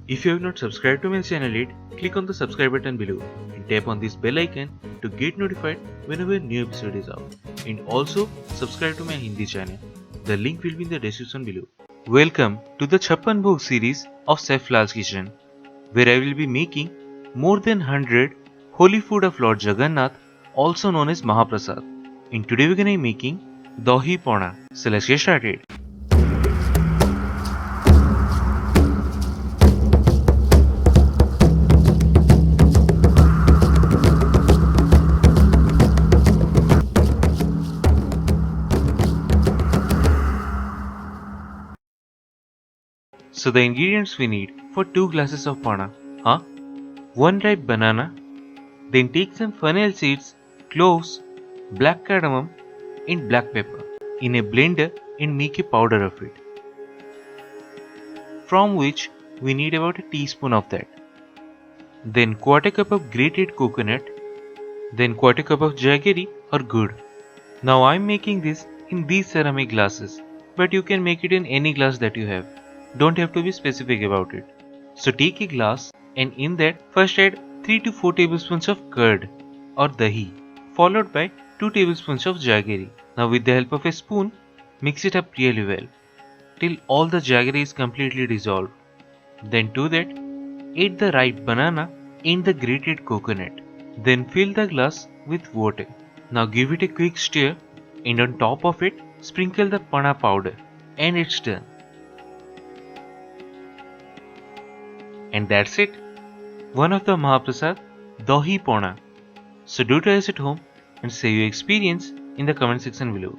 If you have not subscribed to my channel yet, click on the subscribe button below and tap on this bell icon to get notified whenever a new episode is out. And also subscribe to my Hindi channel. The link will be in the description below. Welcome to the CHAPPAN BHOG series of Chef Lall's kitchen, where I will be making more than 100 holy food of Lord Jagannath, also known as Mahaprasad. And today we're gonna be making DAHI PANA. So let's get started. So the ingredients we need for 2 glasses of pana are 1 ripe banana, then take some fennel seeds, cloves, black cardamom and black pepper in a blender and make a powder of it, from which we need about a teaspoon of that. Then quarter cup of grated coconut, then quarter cup of jaggery or gur. Now I am making this in these ceramic glasses, but you can make it in any glass that you have. Don't have to be specific about it. So take a glass and in that first add 3 to 4 tablespoons of curd or dahi, followed by 2 tablespoons of jaggery. Now with the help of a spoon, mix it up really well till all the jaggery is completely dissolved. Then to that, add the ripe banana and the grated coconut. Then fill the glass with water. Now give it a quick stir and on top of it, sprinkle the pana powder and it's done. And that's it, one of the Mahaprasad Dahi Pana. So do try this at home and say your experience in the comment section below.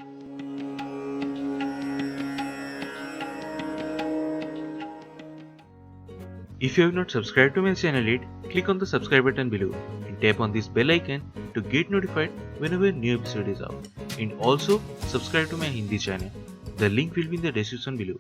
If you have not subscribed to my channel yet, click on the subscribe button below and tap on this bell icon to get notified whenever a new episode is out. And also subscribe to my Hindi channel. The link will be in the description below.